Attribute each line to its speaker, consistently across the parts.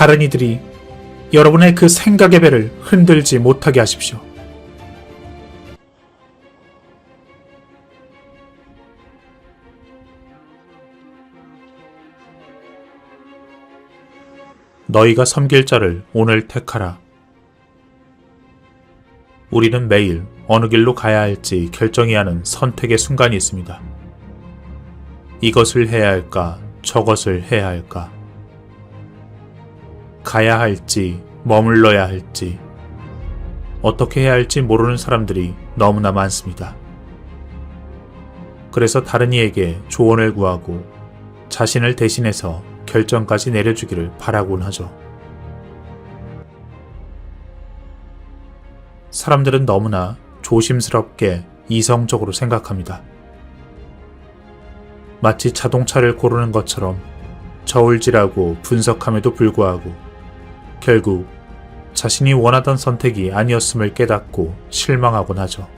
Speaker 1: 다른 이들이 여러분의 그 생각의 배를 흔들지 못하게 하십시오. 너희가 섬길 자를 오늘 택하라. 우리는 매일 어느 길로 가야 할지 결정해야 하는 선택의 순간이 있습니다. 이것을 해야 할까, 저것을 해야 할까? 가야 할지, 머물러야 할지, 어떻게 해야 할지 모르는 사람들이 너무나 많습니다. 그래서 다른 이에게 조언을 구하고 자신을 대신해서 결정까지 내려주기를 바라곤 하죠. 사람들은 너무나 조심스럽게 이성적으로 생각합니다. 마치 자동차를 고르는 것처럼 저울질하고 분석함에도 불구하고 결국 자신이 원하던 선택이 아니었음을 깨닫고 실망하곤 하죠.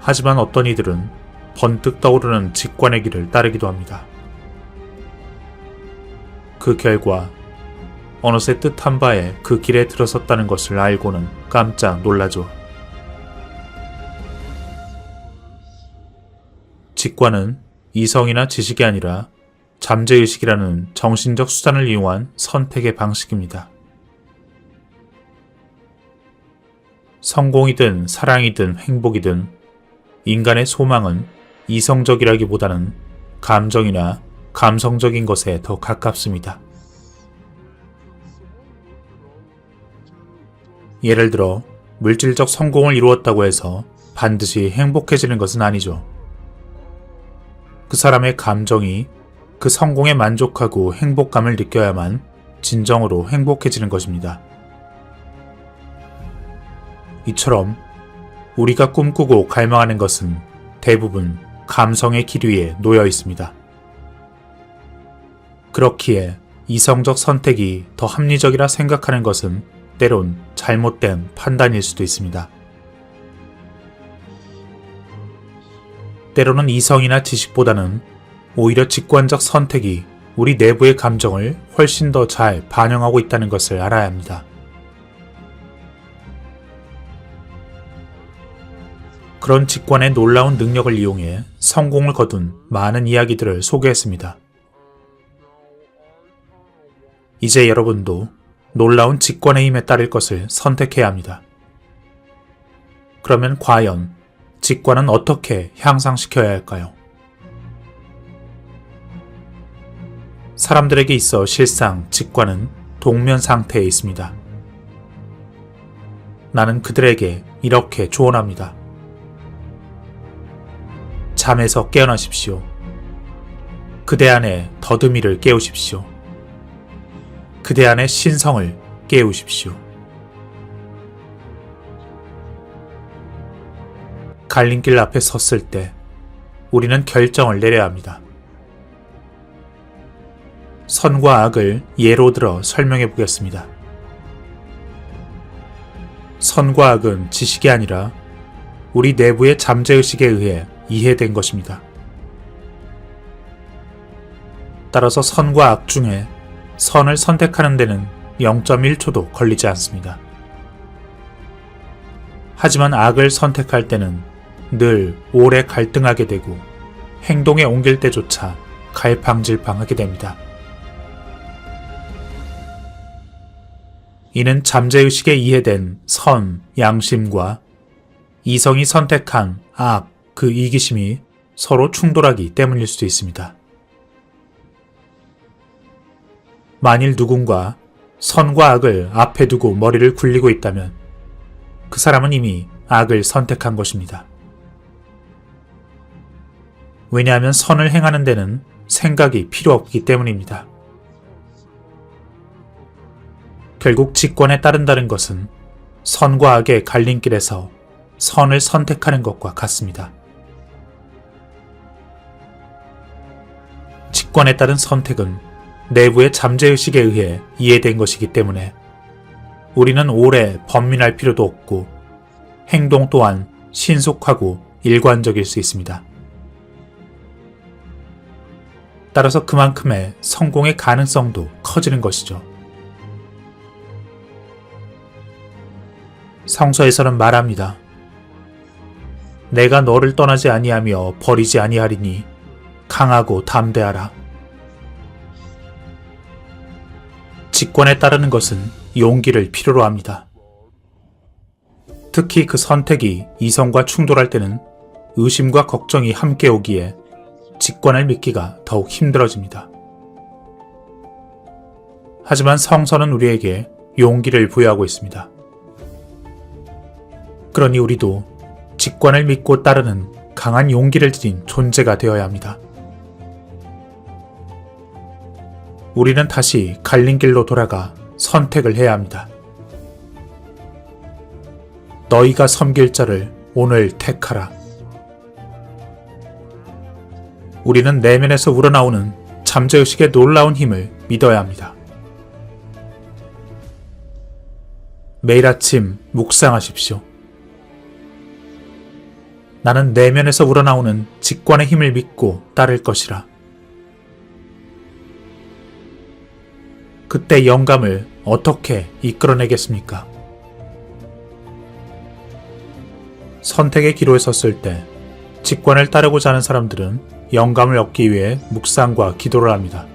Speaker 1: 하지만 어떤 이들은 번뜩 떠오르는 직관의 길을 따르기도 합니다. 그 결과 어느새 뜻한 바에 그 길에 들어섰다는 것을 알고는 깜짝 놀라죠. 직관은 이성이나 지식이 아니라 잠재의식이라는 정신적 수단을 이용한 선택의 방식입니다. 성공이든 사랑이든 행복이든 인간의 소망은 이성적이라기보다는 감정이나 감성적인 것에 더 가깝습니다. 예를 들어 물질적 성공을 이루었다고 해서 반드시 행복해지는 것은 아니죠. 그 사람의 감정이 그 성공에 만족하고 행복감을 느껴야만 진정으로 행복해지는 것입니다. 이처럼 우리가 꿈꾸고 갈망하는 것은 대부분 감성의 기류에 놓여 있습니다. 그렇기에 이성적 선택이 더 합리적이라 생각하는 것은 때론 잘못된 판단일 수도 있습니다. 때로는 이성이나 지식보다는 오히려 직관적 선택이 우리 내부의 감정을 훨씬 더 잘 반영하고 있다는 것을 알아야 합니다. 그런 직관의 놀라운 능력을 이용해 성공을 거둔 많은 이야기들을 소개했습니다. 이제 여러분도 놀라운 직관의 힘에 따를 것을 선택해야 합니다. 그러면 과연 직관은 어떻게 향상시켜야 할까요? 사람들에게 있어 실상 직관은 동면 상태에 있습니다. 나는 그들에게 이렇게 조언합니다. 잠에서 깨어나십시오. 그대 안에 더듬이를 깨우십시오. 그대 안의 신성을 깨우십시오. 갈림길 앞에 섰을 때 우리는 결정을 내려야 합니다. 선과 악을 예로 들어 설명해 보겠습니다. 선과 악은 지식이 아니라 우리 내부의 잠재의식에 의해 이해된 것입니다. 따라서 선과 악 중에 선을 선택하는 데는 0.1초도 걸리지 않습니다. 하지만 악을 선택할 때는 늘 오래 갈등하게 되고 행동에 옮길 때조차 갈팡질팡하게 됩니다. 이는 잠재의식에 이해된 선, 양심과 이성이 선택한 악, 그 이기심이 서로 충돌하기 때문일 수도 있습니다. 만일 누군가 선과 악을 앞에 두고 머리를 굴리고 있다면 그 사람은 이미 악을 선택한 것입니다. 왜냐하면 선을 행하는 데는 생각이 필요 없기 때문입니다. 결국 직관에 따른다는 것은 선과 악의 갈림길에서 선을 선택하는 것과 같습니다. 직관에 따른 선택은 내부의 잠재의식에 의해 이해된 것이기 때문에 우리는 오래 번민할 필요도 없고 행동 또한 신속하고 일관적일 수 있습니다. 따라서 그만큼의 성공의 가능성도 커지는 것이죠. 성서에서는 말합니다. 내가 너를 떠나지 아니하며 버리지 아니하리니 강하고 담대하라. 직권에 따르는 것은 용기를 필요로 합니다. 특히 그 선택이 이성과 충돌할 때는 의심과 걱정이 함께 오기에 직권을 믿기가 더욱 힘들어집니다. 하지만 성서는 우리에게 용기를 부여하고 있습니다. 그러니 우리도 직권을 믿고 따르는 강한 용기를 지닌 존재가 되어야 합니다. 우리는 다시 갈린 길로 돌아가 선택을 해야 합니다. 너희가 섬길 자를 오늘 택하라. 우리는 내면에서 우러나오는 잠재의식의 놀라운 힘을 믿어야 합니다. 매일 아침 묵상하십시오. 나는 내면에서 우러나오는 직관의 힘을 믿고 따를 것이라. 그때 영감을 어떻게 이끌어내겠습니까? 선택의 기로에 섰을 때 직관을 따르고자 하는 사람들은 영감을 얻기 위해 묵상과 기도를 합니다.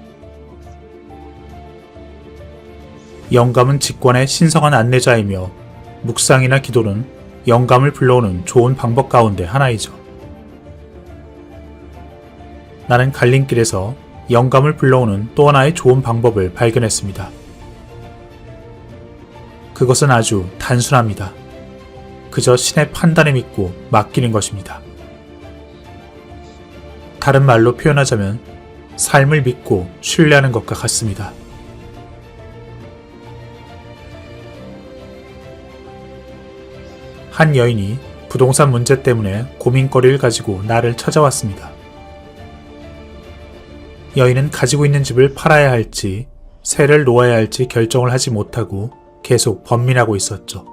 Speaker 1: 영감은 직관의 신성한 안내자이며 묵상이나 기도는 영감을 불러오는 좋은 방법 가운데 하나이죠. 나는 갈림길에서 영감을 불러오는 또 하나의 좋은 방법을 발견했습니다. 그것은 아주 단순합니다. 그저 신의 판단에 믿고 맡기는 것입니다. 다른 말로 표현하자면 삶을 믿고 신뢰하는 것과 같습니다. 한 여인이 부동산 문제 때문에 고민거리를 가지고 나를 찾아왔습니다. 여인은 가지고 있는 집을 팔아야 할지 세를 놓아야 할지 결정을 하지 못하고 계속 번민하고 있었죠.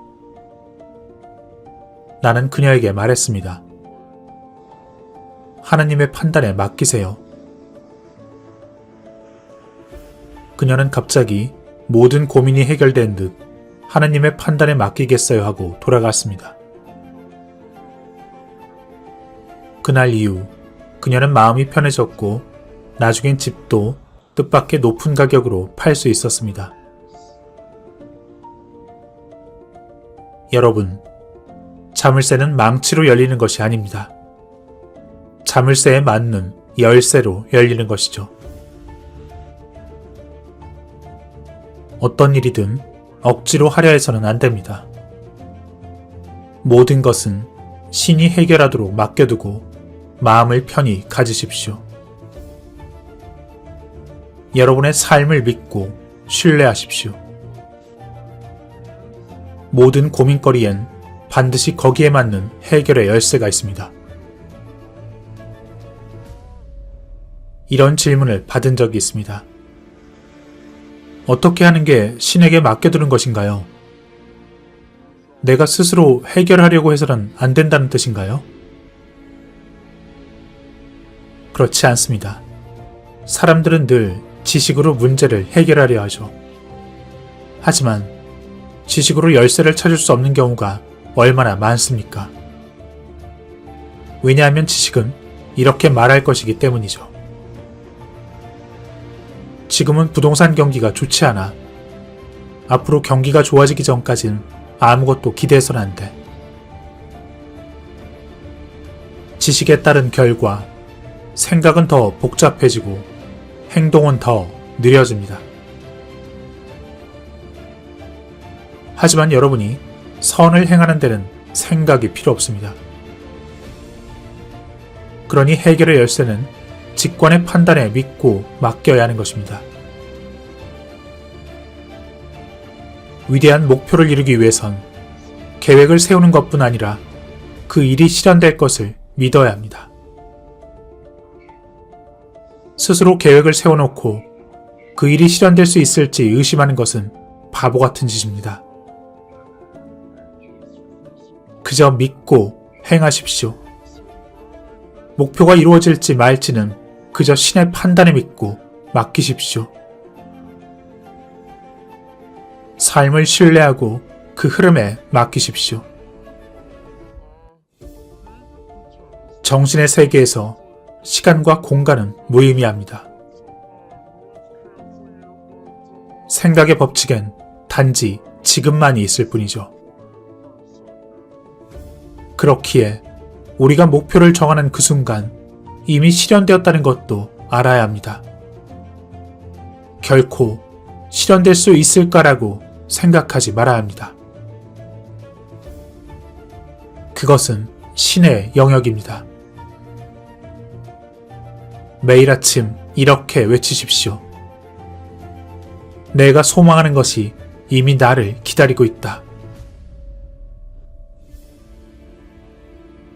Speaker 1: 나는 그녀에게 말했습니다. 하나님의 판단에 맡기세요. 그녀는 갑자기 모든 고민이 해결된 듯 하나님의 판단에 맡기겠어요 하고 돌아갔습니다. 그날 이후 그녀는 마음이 편해졌고 나중엔 집도 뜻밖의 높은 가격으로 팔 수 있었습니다. 여러분, 자물쇠는 망치로 열리는 것이 아닙니다. 자물쇠에 맞는 열쇠로 열리는 것이죠. 어떤 일이든 억지로 하려 해서는 안 됩니다. 모든 것은 신이 해결하도록 맡겨두고 마음을 편히 가지십시오. 여러분의 삶을 믿고 신뢰하십시오. 모든 고민거리엔 반드시 거기에 맞는 해결의 열쇠가 있습니다. 이런 질문을 받은 적이 있습니다. 어떻게 하는 게 신에게 맡겨두는 것인가요? 내가 스스로 해결하려고 해서는 안 된다는 뜻인가요? 그렇지 않습니다. 사람들은 늘 지식으로 문제를 해결하려 하죠. 하지만 지식으로 열쇠를 찾을 수 없는 경우가 얼마나 많습니까? 왜냐하면 지식은 이렇게 말할 것이기 때문이죠. 지금은 부동산 경기가 좋지 않아. 앞으로 경기가 좋아지기 전까진 아무것도 기대해서는 안 돼. 지식에 따른 결과, 생각은 더 복잡해지고 행동은 더 느려집니다. 하지만 여러분이 선을 행하는 데는 생각이 필요 없습니다. 그러니 해결의 열쇠는 직관의 판단에 믿고 맡겨야 하는 것입니다. 위대한 목표를 이루기 위해선 계획을 세우는 것뿐 아니라 그 일이 실현될 것을 믿어야 합니다. 스스로 계획을 세워놓고 그 일이 실현될 수 있을지 의심하는 것은 바보 같은 짓입니다. 그저 믿고 행하십시오. 목표가 이루어질지 말지는 그저 신의 판단에 믿고 맡기십시오. 삶을 신뢰하고 그 흐름에 맡기십시오. 정신의 세계에서 시간과 공간은 무의미합니다. 생각의 법칙엔 단지 지금만이 있을 뿐이죠. 그렇기에 우리가 목표를 정하는 그 순간 이미 실현되었다는 것도 알아야 합니다. 결코 실현될 수 있을까라고 생각하지 말아야 합니다. 그것은 신의 영역입니다. 매일 아침 이렇게 외치십시오. 내가 소망하는 것이 이미 나를 기다리고 있다.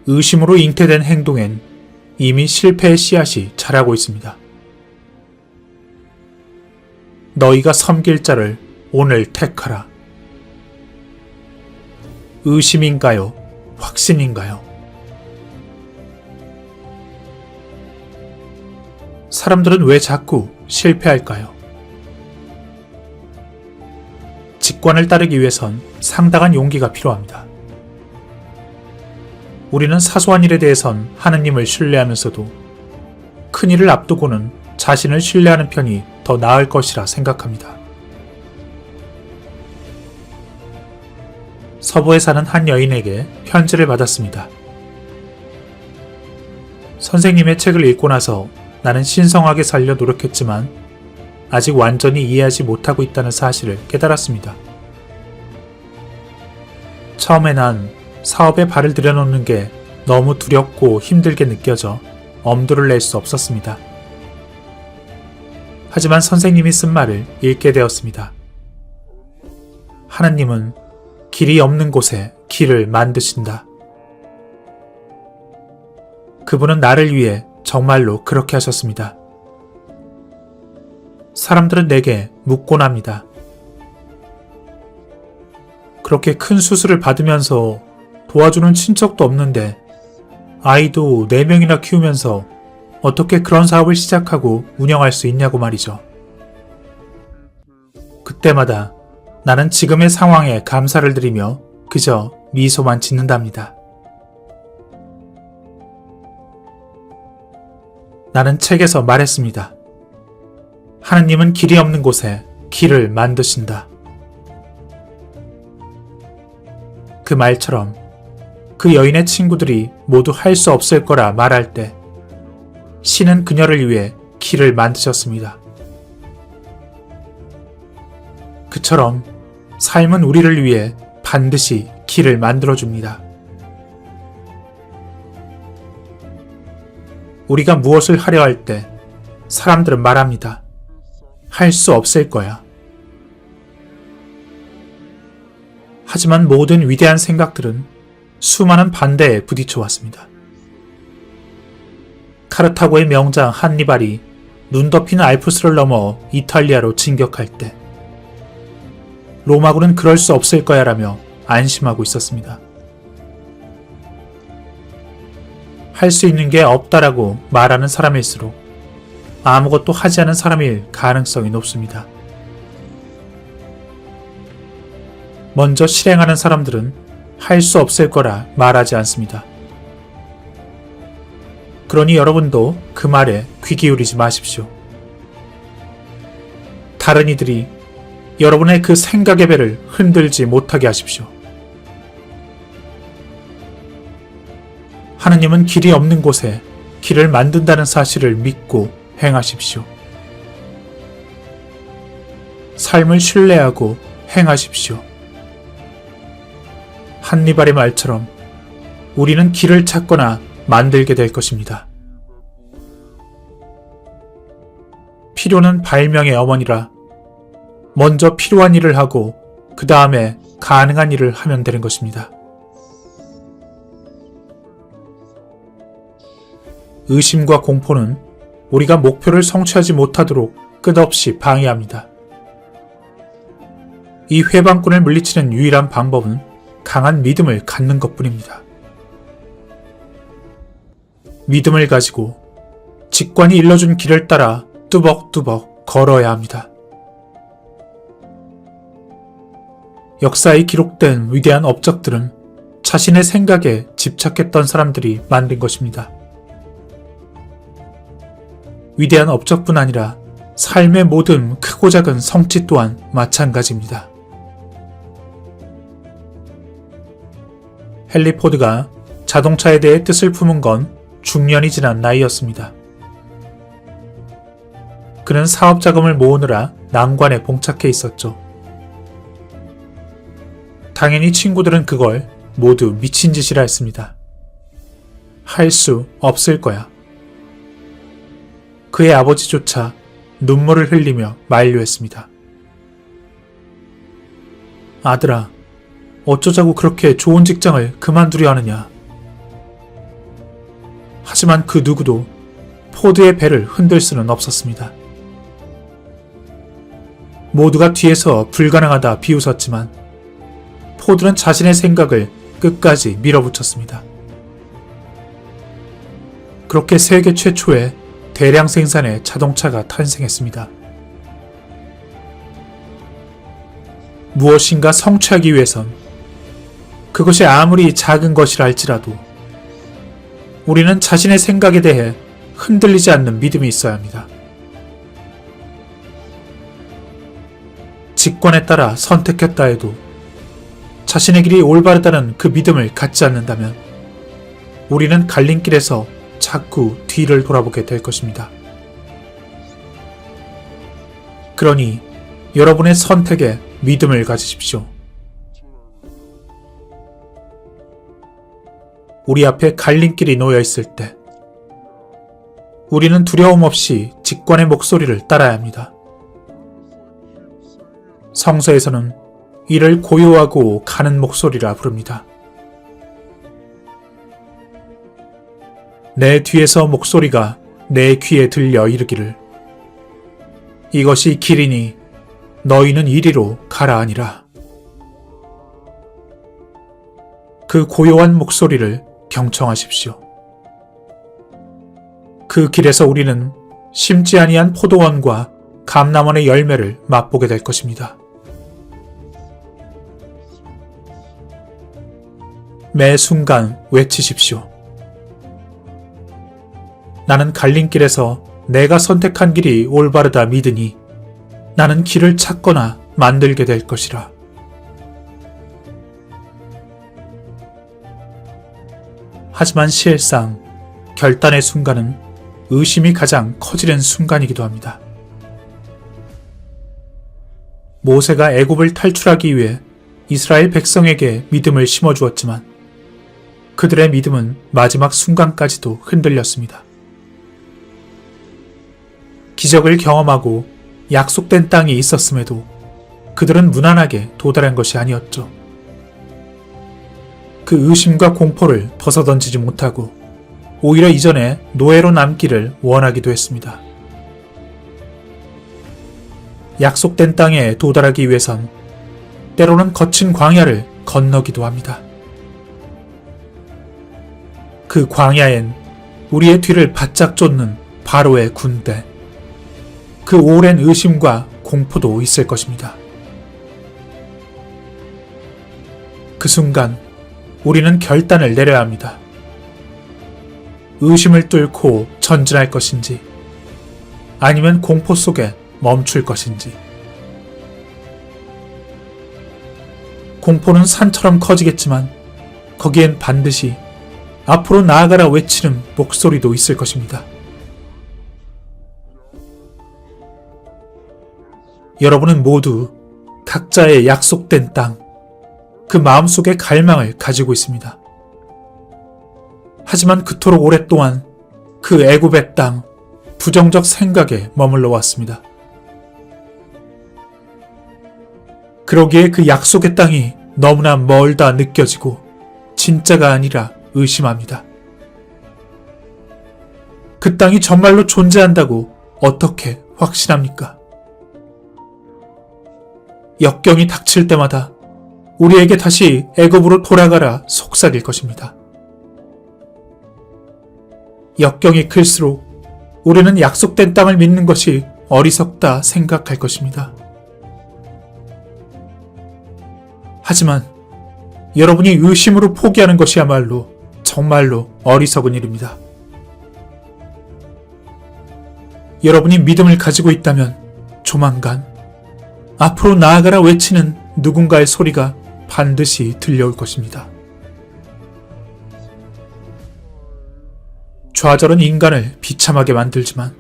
Speaker 1: 의심으로 잉태된 행동엔 이미 실패의 씨앗이 자라고 있습니다. 너희가 섬길 자를 오늘 택하라. 의심인가요? 확신인가요? 사람들은 왜 자꾸 실패할까요? 직관을 따르기 위해선 상당한 용기가 필요합니다. 우리는 사소한 일에 대해선 하느님을 신뢰하면서도 큰 일을 앞두고는 자신을 신뢰하는 편이 더 나을 것이라 생각합니다. 서부에 사는 한 여인에게 편지를 받았습니다. 선생님의 책을 읽고 나서 나는 신성하게 살려 노력했지만 아직 완전히 이해하지 못하고 있다는 사실을 깨달았습니다. 처음에 난 사업에 발을 들여놓는 게 너무 두렵고 힘들게 느껴져 엄두를 낼 수 없었습니다. 하지만 선생님이 쓴 말을 읽게 되었습니다. 하나님은 길이 없는 곳에 길을 만드신다. 그분은 나를 위해 정말로 그렇게 하셨습니다. 사람들은 내게 묻곤 합니다. 그렇게 큰 수술을 받으면서 도와주는 친척도 없는데 아이도 4명이나 키우면서 어떻게 그런 사업을 시작하고 운영할 수 있냐고 말이죠. 그때마다 나는 지금의 상황에 감사를 드리며 그저 미소만 짓는답니다. 나는 책에서 말했습니다. 하느님은 길이 없는 곳에 길을 만드신다. 그 말처럼 그 여인의 친구들이 모두 할 수 없을 거라 말할 때 신은 그녀를 위해 길을 만드셨습니다. 그처럼 삶은 우리를 위해 반드시 길을 만들어줍니다. 우리가 무엇을 하려 할 때 사람들은 말합니다. 할 수 없을 거야. 하지만 모든 위대한 생각들은 수많은 반대에 부딪혀 왔습니다. 카르타고의 명장 한니발이 눈 덮인 알프스를 넘어 이탈리아로 진격할 때 로마군은 그럴 수 없을 거야 라며 안심하고 있었습니다. 할 수 있는 게 없다라고 말하는 사람일수록 아무것도 하지 않은 사람일 가능성이 높습니다. 먼저 실행하는 사람들은 할 수 없을 거라 말하지 않습니다. 그러니 여러분도 그 말에 귀 기울이지 마십시오. 다른 이들이 여러분의 그 생각의 배를 흔들지 못하게 하십시오. 하느님은 길이 없는 곳에 길을 만든다는 사실을 믿고 행하십시오. 삶을 신뢰하고 행하십시오. 한니발의 말처럼 우리는 길을 찾거나 만들게 될 것입니다. 필요는 발명의 어머니라 먼저 필요한 일을 하고 그 다음에 가능한 일을 하면 되는 것입니다. 의심과 공포는 우리가 목표를 성취하지 못하도록 끝없이 방해합니다. 이 회방꾼을 물리치는 유일한 방법은 강한 믿음을 갖는 것뿐입니다. 믿음을 가지고 직관이 일러준 길을 따라 뚜벅뚜벅 걸어야 합니다. 역사에 기록된 위대한 업적들은 자신의 생각에 집착했던 사람들이 만든 것입니다. 위대한 업적뿐 아니라 삶의 모든 크고 작은 성취 또한 마찬가지입니다. 헨리 포드가 자동차에 대해 뜻을 품은 건 중년이 지난 나이였습니다. 그는 사업 자금을 모으느라 난관에 봉착해 있었죠. 당연히 친구들은 그걸 모두 미친 짓이라 했습니다. 할 수 없을 거야. 그의 아버지조차 눈물을 흘리며 만류했습니다. 아들아, 어쩌자고 그렇게 좋은 직장을 그만두려 하느냐. 하지만 그 누구도 포드의 배를 흔들 수는 없었습니다. 모두가 뒤에서 불가능하다 비웃었지만 포드는 자신의 생각을 끝까지 밀어붙였습니다. 그렇게 세계 최초의 대량 생산의 자동차가 탄생했습니다. 무엇인가 성취하기 위해선 그것이 아무리 작은 것이라 할지라도 우리는 자신의 생각에 대해 흔들리지 않는 믿음이 있어야 합니다. 직관에 따라 선택했다 해도 자신의 길이 올바르다는 그 믿음을 갖지 않는다면 우리는 갈림길에서 자꾸 뒤를 돌아보게 될 것입니다. 그러니 여러분의 선택에 믿음을 가지십시오. 우리 앞에 갈림길이 놓여 있을 때 우리는 두려움 없이 직관의 목소리를 따라야 합니다. 성서에서는 이를 고요하고 가는 목소리라 부릅니다. 내 뒤에서 목소리가 내 귀에 들려 이르기를 이것이 길이니 너희는 이리로 가라 하니라. 그 고요한 목소리를 경청하십시오. 그 길에서 우리는 심지 아니한 포도원과 감람원의 열매를 맛보게 될 것입니다. 매 순간 외치십시오. 나는 갈림길에서 내가 선택한 길이 올바르다 믿으니 나는 길을 찾거나 만들게 될 것이라. 하지만 실상 결단의 순간은 의심이 가장 커지는 순간이기도 합니다. 모세가 애굽을 탈출하기 위해 이스라엘 백성에게 믿음을 심어주었지만 그들의 믿음은 마지막 순간까지도 흔들렸습니다. 기적을 경험하고 약속된 땅이 있었음에도 그들은 무난하게 도달한 것이 아니었죠. 그 의심과 공포를 벗어던지지 못하고 오히려 이전에 노예로 남기를 원하기도 했습니다. 약속된 땅에 도달하기 위해선 때로는 거친 광야를 건너기도 합니다. 그 광야엔 우리의 뒤를 바짝 쫓는 바로의 군대, 그 오랜 의심과 공포도 있을 것입니다. 그 순간 우리는 결단을 내려야 합니다. 의심을 뚫고 전진할 것인지 아니면 공포 속에 멈출 것인지. 공포는 산처럼 커지겠지만 거기엔 반드시 앞으로 나아가라 외치는 목소리도 있을 것입니다. 여러분은 모두 각자의 약속된 땅, 그 마음속의 갈망을 가지고 있습니다. 하지만 그토록 오랫동안 그 애굽의 땅, 부정적 생각에 머물러 왔습니다. 그러기에 그 약속의 땅이 너무나 멀다 느껴지고 진짜가 아니라 의심합니다. 그 땅이 정말로 존재한다고 어떻게 확신합니까? 역경이 닥칠 때마다 우리에게 다시 애굽으로 돌아가라 속삭일 것입니다. 역경이 클수록 우리는 약속된 땅을 믿는 것이 어리석다 생각할 것입니다. 하지만 여러분이 의심으로 포기하는 것이야말로 정말로 어리석은 일입니다. 여러분이 믿음을 가지고 있다면 조만간 앞으로 나아가라 외치는 누군가의 소리가 반드시 들려올 것입니다. 좌절은 인간을 비참하게 만들지만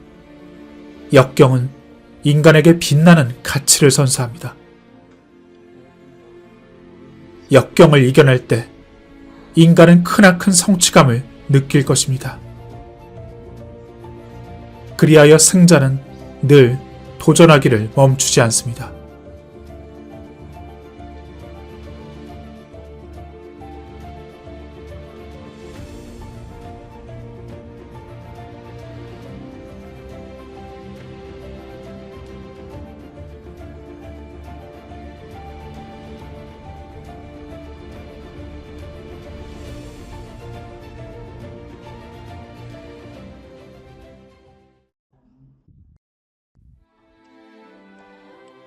Speaker 1: 역경은 인간에게 빛나는 가치를 선사합니다. 역경을 이겨낼 때 인간은 크나큰 성취감을 느낄 것입니다. 그리하여 승자는 늘 도전하기를 멈추지 않습니다.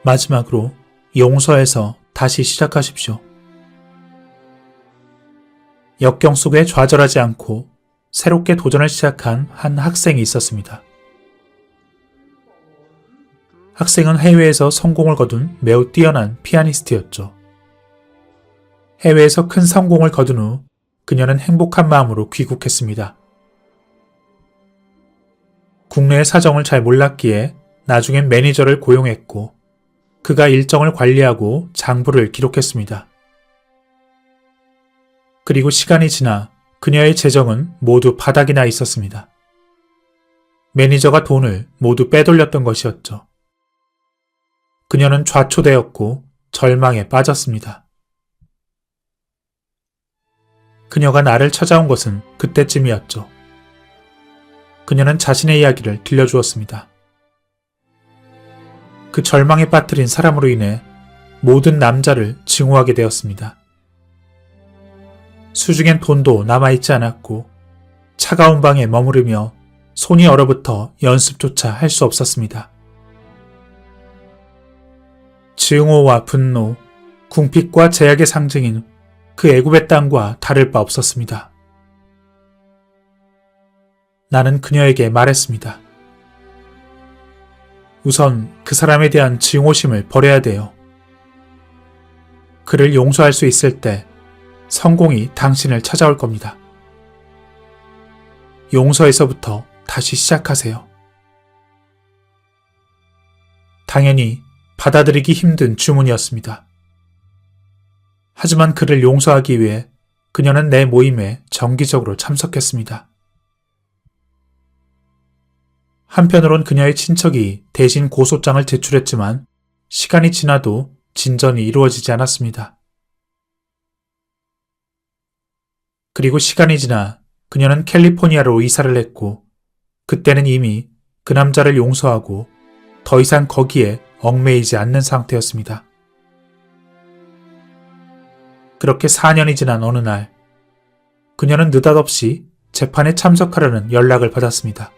Speaker 1: 마지막으로 용서해서 다시 시작하십시오. 역경 속에 좌절하지 않고 새롭게 도전을 시작한 한 학생이 있었습니다. 학생은 해외에서 성공을 거둔 매우 뛰어난 피아니스트였죠. 해외에서 큰 성공을 거둔 후 그녀는 행복한 마음으로 귀국했습니다. 국내의 사정을 잘 몰랐기에 나중엔 매니저를 고용했고 그가 일정을 관리하고 장부를 기록했습니다. 그리고 시간이 지나 그녀의 재정은 모두 바닥이 나 있었습니다. 매니저가 돈을 모두 빼돌렸던 것이었죠. 그녀는 좌초되었고 절망에 빠졌습니다. 그녀가 나를 찾아온 것은 그때쯤이었죠. 그녀는 자신의 이야기를 들려주었습니다. 그 절망에 빠뜨린 사람으로 인해 모든 남자를 증오하게 되었습니다. 수중엔 돈도 남아있지 않았고 차가운 방에 머무르며 손이 얼어붙어 연습조차 할 수 없었습니다. 증오와 분노, 궁핍과 제약의 상징인 그 애굽의 땅과 다를 바 없었습니다. 나는 그녀에게 말했습니다. 우선 그 사람에 대한 증오심을 버려야 돼요. 그를 용서할 수 있을 때 성공이 당신을 찾아올 겁니다. 용서에서부터 다시 시작하세요. 당연히 받아들이기 힘든 주문이었습니다. 하지만 그를 용서하기 위해 그녀는 내 모임에 정기적으로 참석했습니다. 한편으론 그녀의 친척이 대신 고소장을 제출했지만 시간이 지나도 진전이 이루어지지 않았습니다. 그리고 시간이 지나 그녀는 캘리포니아로 이사를 했고 그때는 이미 그 남자를 용서하고 더 이상 거기에 얽매이지 않는 상태였습니다. 그렇게 4년이 지난 어느 날 그녀는 느닷없이 재판에 참석하려는 연락을 받았습니다.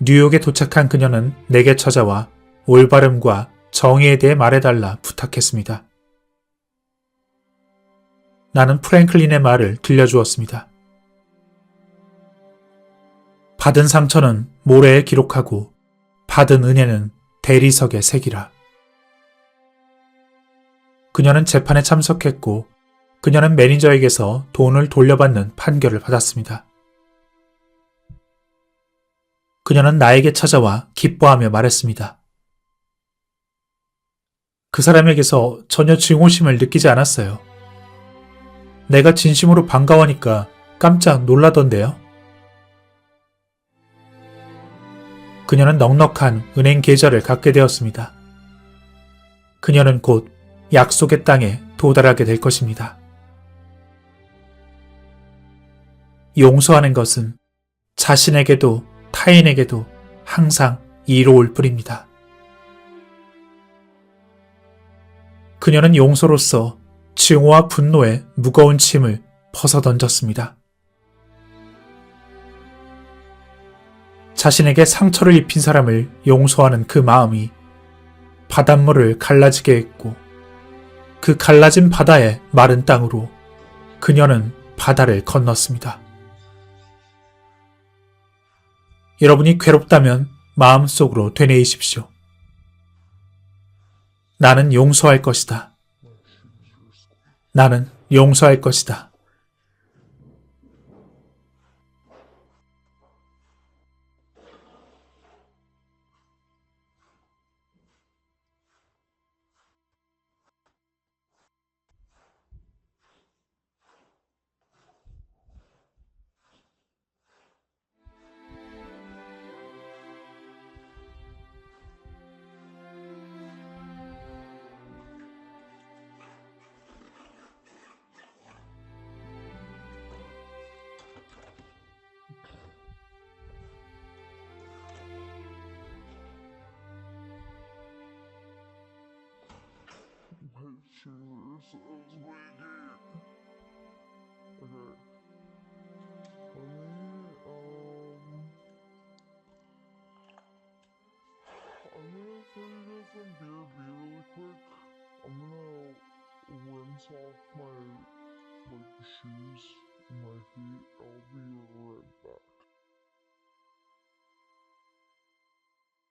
Speaker 1: 뉴욕에 도착한 그녀는 내게 찾아와 올바름과 정의에 대해 말해달라 부탁했습니다. 나는 프랭클린의 말을 들려주었습니다. 받은 상처는 모래에 기록하고 받은 은혜는 대리석에 새기라. 그녀는 재판에 참석했고 그녀는 매니저에게서 돈을 돌려받는 판결을 받았습니다. 그녀는 나에게 찾아와 기뻐하며 말했습니다. 그 사람에게서 전혀 증오심을 느끼지 않았어요. 내가 진심으로 반가워하니까 깜짝 놀라던데요. 그녀는 넉넉한 은행 계좌를 갖게 되었습니다. 그녀는 곧 약속의 땅에 도달하게 될 것입니다. 용서하는 것은 자신에게도 타인에게도 항상 이로울 뿐입니다. 그녀는 용서로서 증오와 분노의 무거운 짐을 벗어던졌습니다. 자신에게 상처를 입힌 사람을 용서하는 그 마음이 바닷물을 갈라지게 했고 그 갈라진 바다의 마른 땅으로 그녀는 바다를 건넜습니다. 여러분이 괴롭다면 마음속으로 되뇌이십시오. 나는 용서할 것이다. 나는 용서할 것이다.
Speaker 2: I'm gonna get some beer really quick. I'm gonna rinse off my shoes and my feet. I'll be